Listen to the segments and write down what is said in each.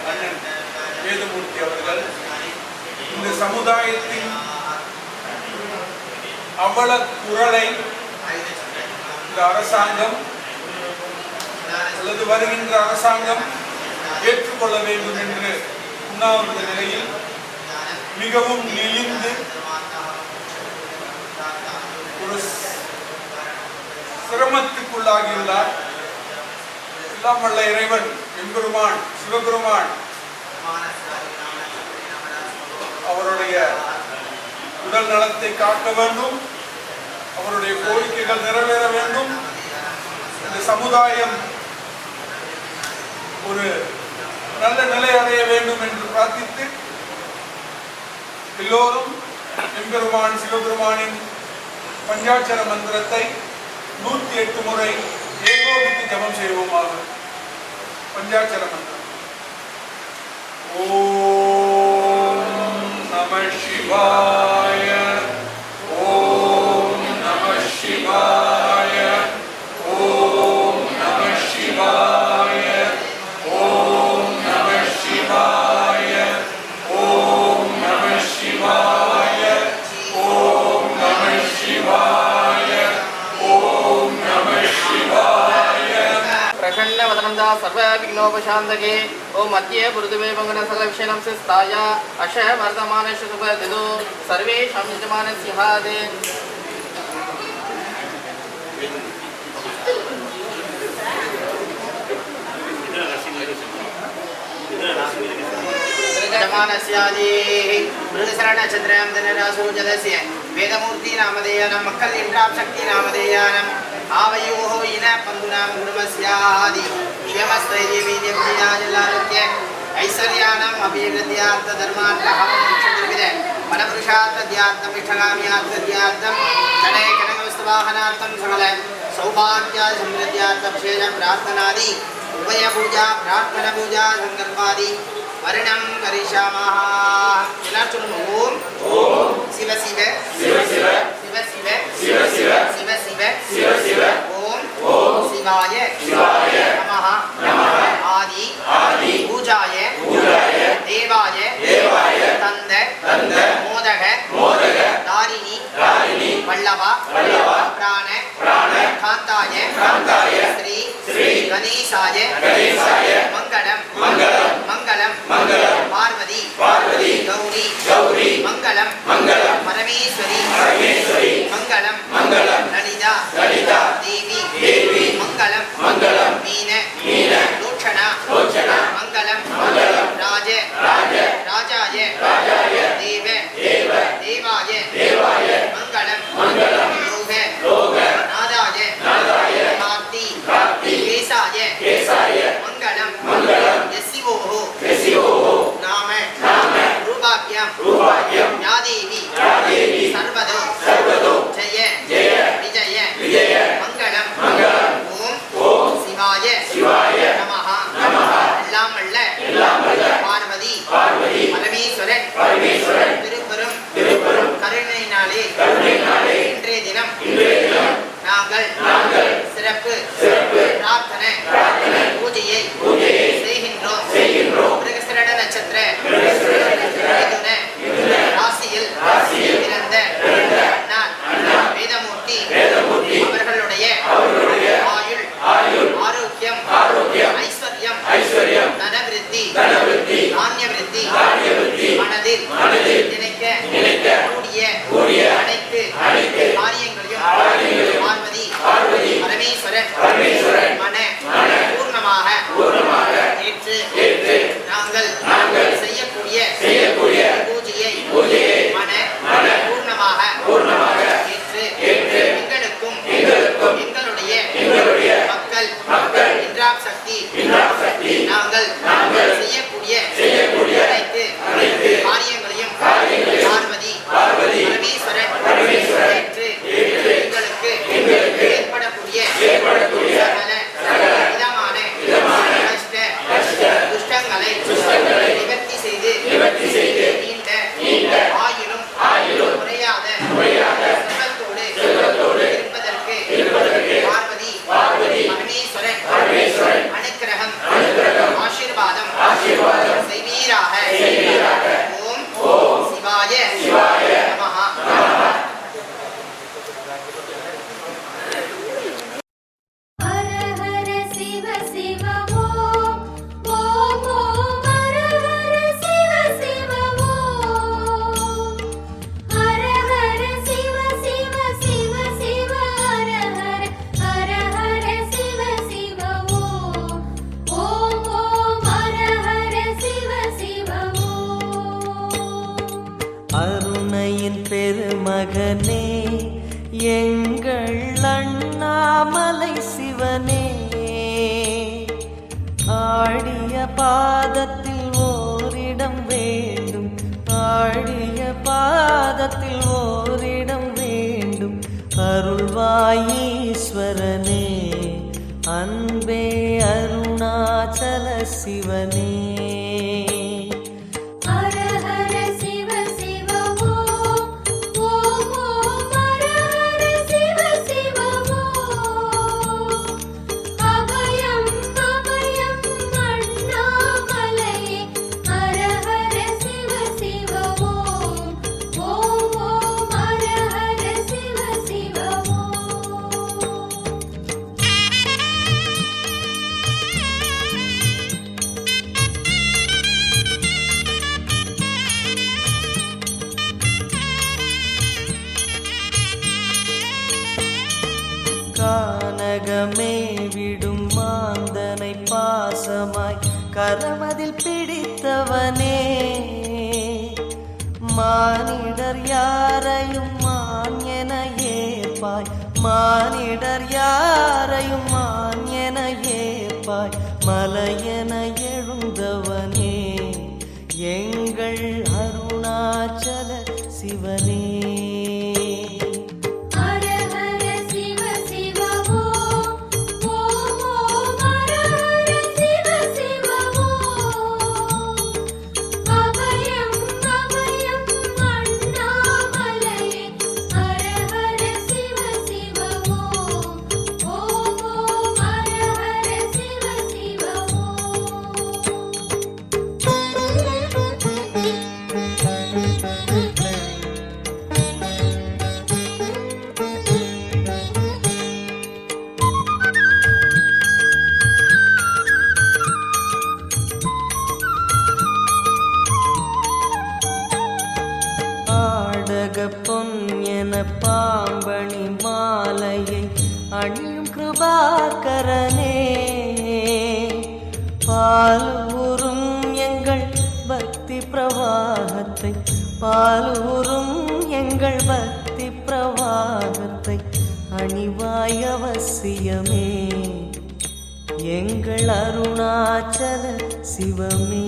அண்ணன் வேதமூர்த்தி அவர்கள் இந்த சமுதாயத்தின் அவல குரலை இந்த அரசாங்கம் அல்லது வருகின்ற அரசாங்கம் ஏற்றுக்கொள்ள வேண்டும் என்று உண்ணாவிரத நிலையில் மிகவும் நெளிந்து ஒரு சிரமத்துக்குள்ளாகியுள்ளார். எல்லாம் வல்ல இறைவன் எம்பெருமான் சிவபெருமான் அவருடைய உடல் நலத்தை காக்க வேண்டும், அவருடைய கோரிக்கைகள் நிறைவேற வேண்டும், இந்த சமுதாயம் ஒரு நல்ல நிலை அடைய வேண்டும் என்று பிரார்த்தித்து எல்லோரும் எம்பெருமான் சிவபெருமானின் பஞ்சாட்சர மந்திரத்தை 108 முறை ஏகோபித்து ஜபம் செய்வோமாக. பஞ்சாட்சர மந்திரம். ஓம் நம சிவாய, ஓம் நம சிவாய, ஓம் நம சிவாய, ஓம் நம சிவாய, ஓம் நம சிவாய, ஓம் நம சிவாய, ஓம் நம சிவாய. प्रसन्न वदनंदा सर्व विघ्नोपशांतके ओम मध्य पुरुषवे मंगल सकल विषयनं से स्थाया अशः वर्धमाने शुभ दिदो सर्वे शमिजमान सिंहादे जमानस्यादि मृगशरण चंद्रयाम धनरासु जलस्य वेदमूर्ति नामधेयानं मक्कल इंद्राप शक्ति नामधेयानं आवयोः इन पंदुनां गुणमस्यादि क्षेमस्थैर्यं देवजीनाजलारुत्य ऐश्वर्यानां अभिवृद्ध्यार्थ धर्मार्थः मोक्षद्रविदे मनपुरुषार्थद्यार्थं इष्टकाम्यार्थद्यार्थं जने कनकवस्तुवाहनार्थं सकल सौभाग्य समृद्ध्यार्थं शेष प्रार्थनादि उभय पूजा प्रार्थना पूजा संकल्पादि वर्णं करिष्यामः. ओम शिव शिव शिव शिव शिव शिव शिव शिव शिव शिव शिव ओम शिवाय शिवाय नमः नमः. आदि आदि पूजाय पूजाय देवाय देवाय तन्द तन्द मोदक मोदक दारिणी दारिणी वल्लभ वल्लभ प्राण प्राण कान्ताय कान्ताय श्री श्री गणेशाय गणेशाय मंगलम मंगलम मंगलम मंगलम पार्वती पार्वती गौरी गौरी मंगलम मंगलम परमेश्वरी परमेश्वरी मंगलम मंगलम ललिता ललिता देवी देवी मंगलम मंगलम मीन मीन लोचना लोचना मंगलम मंगलम राज राज राजाय राजाय देव देव देवाय देवाय मंगलम मंगलम लोग लोग नादाय नादाय कार्ति कार्ति केशाय केशाय मंगलम मंगलम यशिवोः यशिवोः नाम नाम रूपाभ्यां रूपाभ्यां या देवी सर्वदो सर्वदो जय जय विजय विजय मंगलम मंगलम ओम शिवाय शिवाय नमः नमः. எல்லாம் வல்ல பார்வதி பார்வதி பரமேஸ்வரன் பரமேஸ்வரன் திருப்பெரும் திருப்பெரும் கருணையினாலே கருணையினாலே இன்றைய தினம் நாங்கள் நாங்கள் சிறப்பு சிறப்பு பிரார்த்தனை பிரார்த்தனை பூஜையை பூஜையை செய்கின்றோம் செய்கின்றோம். மிருகசிரட நட்சத்திர ராசியில் ராசியில் பிறந்த அண்ணான் வேதமூர்த்தி வேதமூர்த்தி அவர்களுடைய அவர்களுடைய ஆயுள் ஆயுள் ஆரோக்கியம் ஆரோக்கியம் ஐஸ்வர்யம் ஐஸ்வர்யம் தனவிருத்தி தனவிருத்தி தானியவிருத்தி தானியவிருத்தி மனதில் மனதில் நினைக்க நினைக்க கூடிய கூடிய அனைத்து அனைத்து காரியங்களையும் பார்வதி பார்வதி பரமேஸ்வரன் பரமேஸ்வரன் மன மன பூர்ணமாக பூர்ணமாக ஏற்று ஏற்று நாங்கள் நாங்கள் செய்யக்கூடிய செய்யக்கூடிய பூஜையை பூஜையை மன மன பூர்ணமாக பூர்ணமாக ஏற்று சிவாய நமஹ. அருணையின் பெருமகனே எங்கள் அண்ணாமலை சிவனே, ஆடிய பாதத்தில் ஓரிடம் வேண்டும், ஆடிய பாதத்தில் ஓரிடம் வேண்டும். அருள்வாயீஸ்வரனே அன்பே அருணாச்சல சிவனே. கானகமே விடும் மாந்தனை பாசமாய் கரமதில் பிடித்தவனே, மானிடர் யாரையும் மான் என ஏற்பாய், மானிடர் யாரையும் மான் என ஏற்பாய். மலையென எழுந்தவனே எங்கள் அருணாச்சல சிவனே. பொன் என பாம்பணி மாலையை அணியும் கிருபாகரனே, பாலூரும் எங்கள் பக்தி பிரவாகத்தை, பாலூரும் எங்கள் பக்தி பிரவாகத்தை அணிவாய் அவசியமே எங்கள் அருணாச்சல சிவமே.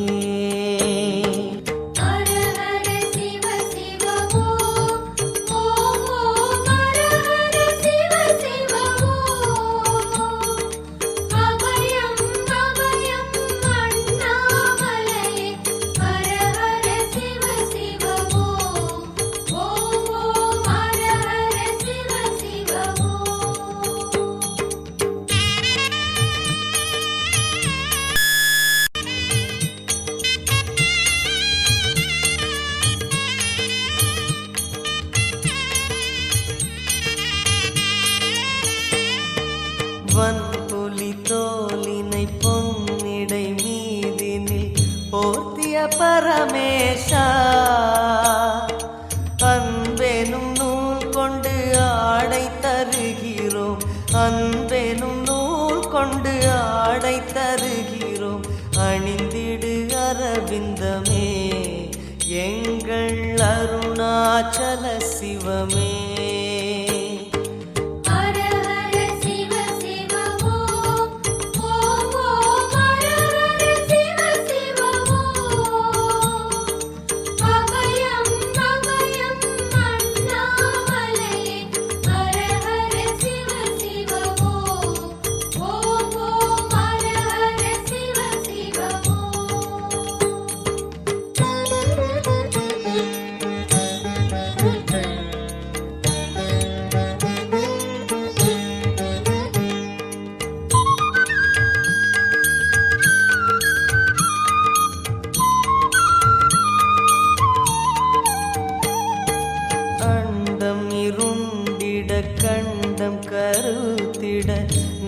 வன்புலி தோலினை பொன்னிடை மீதினில் போர்த்திய பரமேஷா, அன்பெனும் நூல் கொண்டு ஆடை தருகிறோம், அன்பெனும் நூல் கொண்டு ஆடை தருகிறோம். அணிந்திடு அரவிந்தமே எங்கள் அருணாச்சல சிவமே.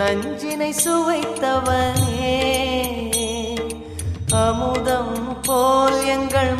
நஞ்சினை சுவைத்தவனே அமுதம் போல் எங்கள்